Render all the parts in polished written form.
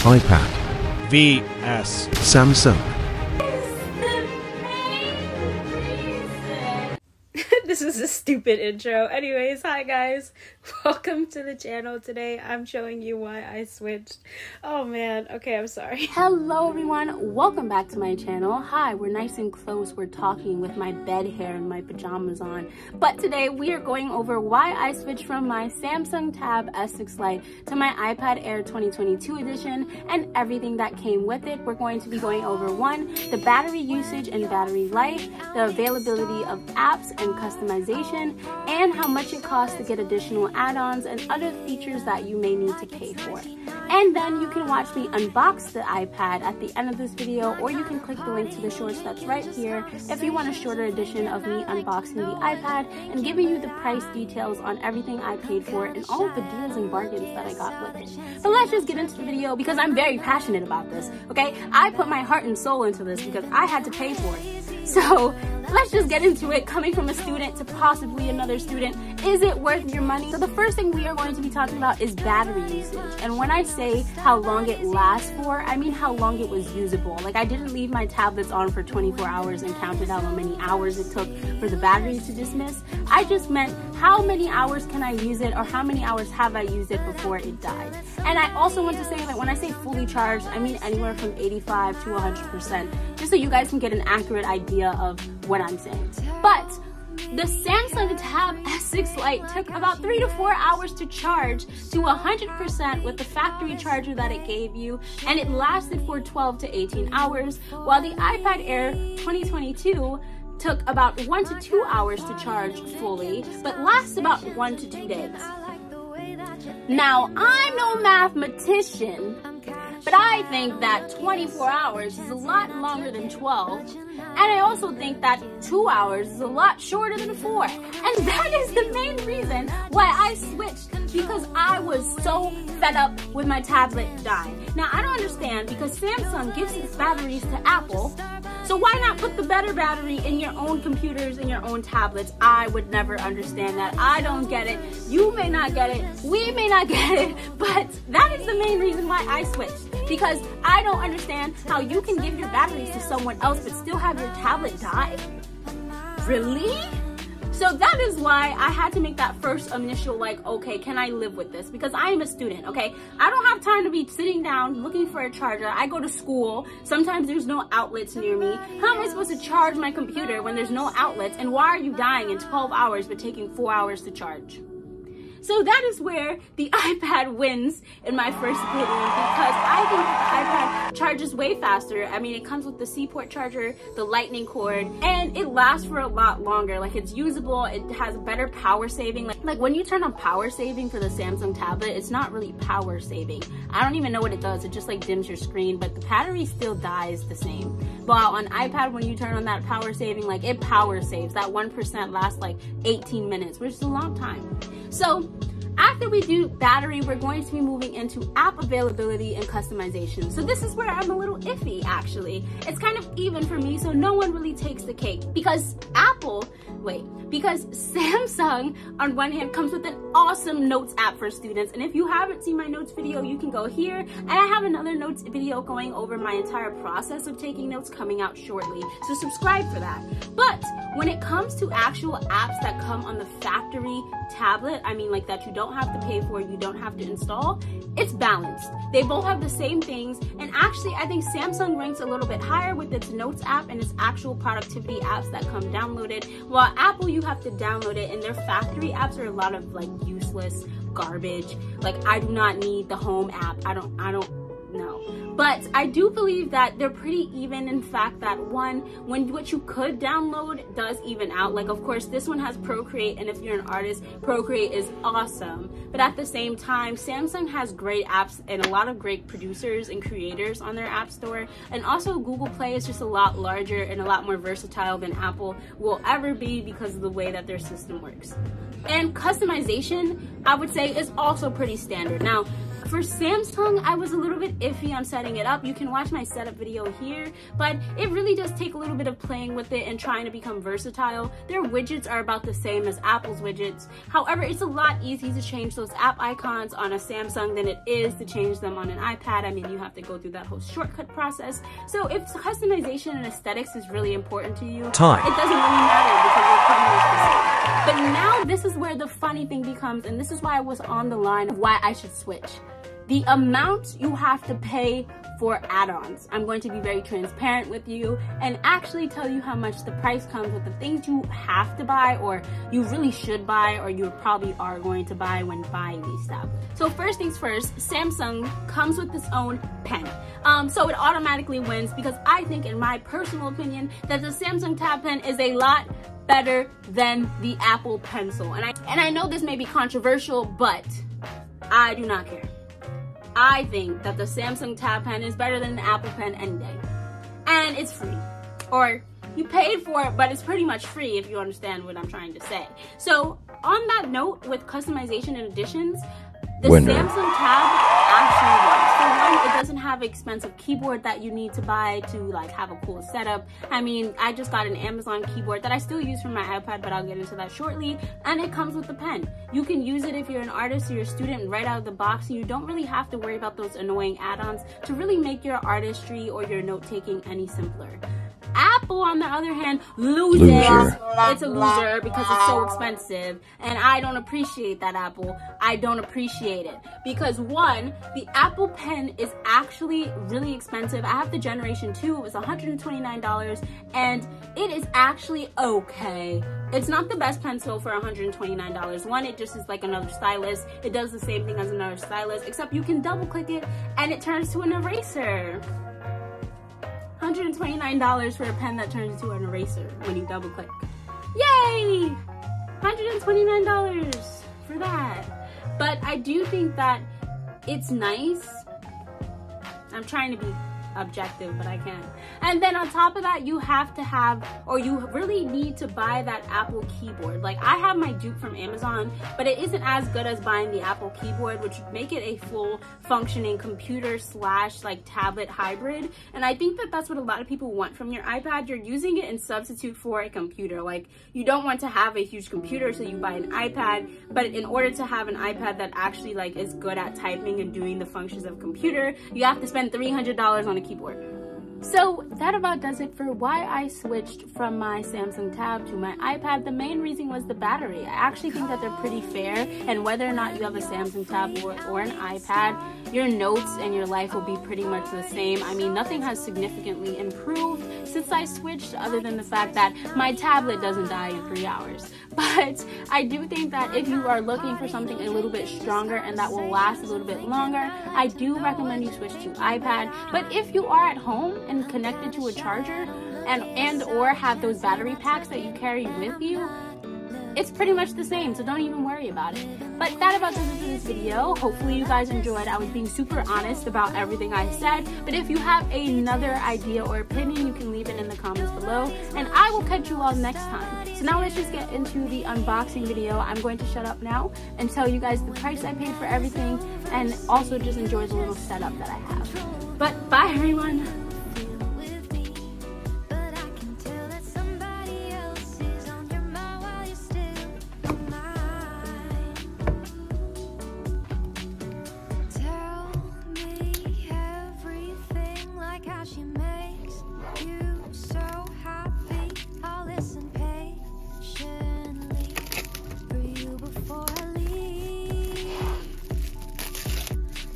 iPad vs Samsung. This is a stupid intro. Anyways, hi guys. Welcome to the channel. Today I'm showing you why I switched. Oh man. Okay, I'm sorry. Hello everyone. Welcome back to my channel. Hi, we're nice and close. We're talking with my bed hair and my pajamas on. But today we are going over why I switched from my Samsung Tab S6 Lite to my iPad Air 2022 edition and everything that came with it. We're going to be going over 1, the battery usage and battery life, the availability of apps and customization, and how much it costs to get additional add-ons and other features that you may need to pay for. And then you can watch me unbox the iPad at the end of this video, or you can click the link to the shorts that's right here if you want a shorter edition of me unboxing the iPad and giving you the price details on everything I paid for and all of the deals and bargains that I got with it. But let's just get into the video because I'm very passionate about this, okay? I put my heart and soul into this because I had to pay for it. So let's just get into it. Coming from a student to possibly another student, is it worth your money? So the first thing we are going to be talking about is battery usage. And when I say how long it lasts for, I mean how long it was usable. Like, I didn't leave my tablets on for 24 hours and counted out how many hours it took for the battery to dismiss. I just meant how many hours can I use it, or how many hours have I used it before it died. And I also want to say that when I say fully charged, I mean anywhere from 85 to 100%, just so you guys can get an accurate idea of what I'm saying. But the Samsung Tab S6 Lite took about 3 to 4 hours to charge to 100% with the factory charger that it gave you, and it lasted for 12 to 18 hours, while the iPad Air 2022 took about 1 to 2 hours to charge fully, but lasts about 1 to 2 days. Now, I'm no mathematician, but I think that 24 hours is a lot longer than 12. And I also think that 2 hours is a lot shorter than 4. And that is the main reason why I switched, because I was so fed up with my tablet dying. Now, I don't understand, because Samsung gives its batteries to Apple. So why not put the better battery in your own computers and your own tablets? I would never understand that. I don't get it. You may not get it. We may not get it. But that is the main reason why I switched. Because I don't understand how you can give your batteries to someone else but still have your tablet die. Really? So that is why I had to make that first initial, like, okay, can I live with this? Because I am a student, okay? I don't have time to be sitting down looking for a charger. I go to school. Sometimes there's no outlets near me. How am I supposed to charge my computer when there's no outlets? And why are you dying in 12 hours but taking 4 hours to charge? So that is where the iPad wins in my first opinion, because I think that the iPad charges way faster. I mean, it comes with the C-port charger, the lightning cord, and it lasts for a lot longer. Like, it's usable, it has better power saving. Like when you turn on power saving for the Samsung tablet, it's not really power saving. I don't even know what it does. It just like dims your screen, but the battery still dies the same. While on iPad, when you turn on that power saving, like, it power saves. That 1% lasts like 18 minutes, which is a long time. So after we do battery, we're going to be moving into app availability and customization. So this is where I'm a little iffy, actually. It's kind of even for me, so no one really takes the cake. Because Samsung, on one hand, comes with an awesome notes app for students. And if you haven't seen my notes video, you can go here. And I have another notes video going over my entire process of taking notes coming out shortly. So subscribe for that. But when it comes to actual apps that come on the factory tablet, I mean, like, that you don't have to pay for, you don't have to install, it's balanced. They both have the same things, and actually I think Samsung ranks a little bit higher with its notes app and its actual productivity apps that come downloaded, while Apple, you have to download it, and their factory apps are a lot of like useless garbage. Like, I do not need the home app. I don't know. But I do believe that they're pretty even, in fact, that when what you could download does even out. Like, of course, this one has Procreate, and if you're an artist, Procreate is awesome. But at the same time, Samsung has great apps and a lot of great producers and creators on their app store. And also Google Play is just a lot larger and a lot more versatile than Apple will ever be because of the way that their system works. And customization, I would say, is also pretty standard. Now, For Samsung, I was a little bit iffy on setting it up. You can watch my setup video here, but it really does take a little bit of playing with it and trying to become versatile. Their widgets are about the same as Apple's widgets. However, it's a lot easier to change those app icons on a Samsung than it is to change them on an iPad. I mean, you have to go through that whole shortcut process. So if customization and aesthetics is really important to you, it doesn't really matter because you're pretty much the same. But now this is where the funny thing becomes, and this is why I was on the line of why I should switch. The amount you have to pay for add-ons. I'm going to be very transparent with you and actually tell you how much the price comes with the things you have to buy, or you really should buy, or you probably are going to buy when buying these tablets. So first things first, Samsung comes with its own pen. So it automatically wins because I think, in my personal opinion, that the Samsung Tab Pen is a lot better than the Apple Pencil. And I know this may be controversial, but I do not care. I think that the Samsung Tab Pen is better than the Apple Pen any day. And it's free. Or you paid for it, but it's pretty much free, if you understand what I'm trying to say. So on that note, with customization and additions, the Samsung Tab actually works. For one, it doesn't have an expensive keyboard that you need to buy to like have a cool setup. I mean, I just got an Amazon keyboard that I still use for my iPad, but I'll get into that shortly. And it comes with the pen. You can use it if you're an artist or you're a student right out of the box, and you don't really have to worry about those annoying add-ons to really make your artistry or your note-taking any simpler. Apple, on the other hand, loses. It's a loser because it's so expensive, and I don't appreciate that, Apple. I don't appreciate it because, one, the Apple Pen is actually really expensive. I have the Generation 2. It was $129, and it is actually okay. It's not the best pencil for $129. One, it just is like another stylus. It does the same thing as another stylus, except you can double click it and it turns to an eraser. $129 for a pen that turns into an eraser when you double click. Yay! $129 for that. But I do think that it's nice. I'm trying to be objective, but I can't. And then on top of that, you have to have, or you really need to buy that Apple keyboard. Like, I have my Duke from Amazon, but it isn't as good as buying the Apple keyboard, which would make it a full functioning computer slash like tablet hybrid. And I think that that's what a lot of people want from your iPad. You're using it in substitute for a computer. Like, you don't want to have a huge computer, so you buy an iPad, but in order to have an iPad that actually like is good at typing and doing the functions of a computer, you have to spend $300 on a keyboard. So that about does it for why I switched from my Samsung Tab to my iPad. The main reason was the battery. I actually think that they're pretty fair, and whether or not you have a Samsung Tab or an iPad, your notes and your life will be pretty much the same. I mean, nothing has significantly improved since I switched, other than the fact that my tablet doesn't die in 3 hours. But I do think that if you are looking for something a little bit stronger and that will last a little bit longer, I do recommend you switch to iPad. But if you are at home and connected to a charger and or have those battery packs that you carry with you, it's pretty much the same, so don't even worry about it. But that about does it for this video. Hopefully you guys enjoyed. I was being super honest about everything I said, but if you have another idea or opinion, you can leave it in the comments below, and I will catch you all next time. So now let's just get into the unboxing video. I'm going to shut up now and tell you guys the price I paid for everything, and also just enjoy the little setup that I have. But bye everyone. She makes you so happy. I'll listen patiently for you before I leave.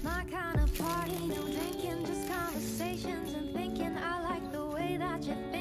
My kind of party, no drinking, just conversations and thinking. I like the way that you think.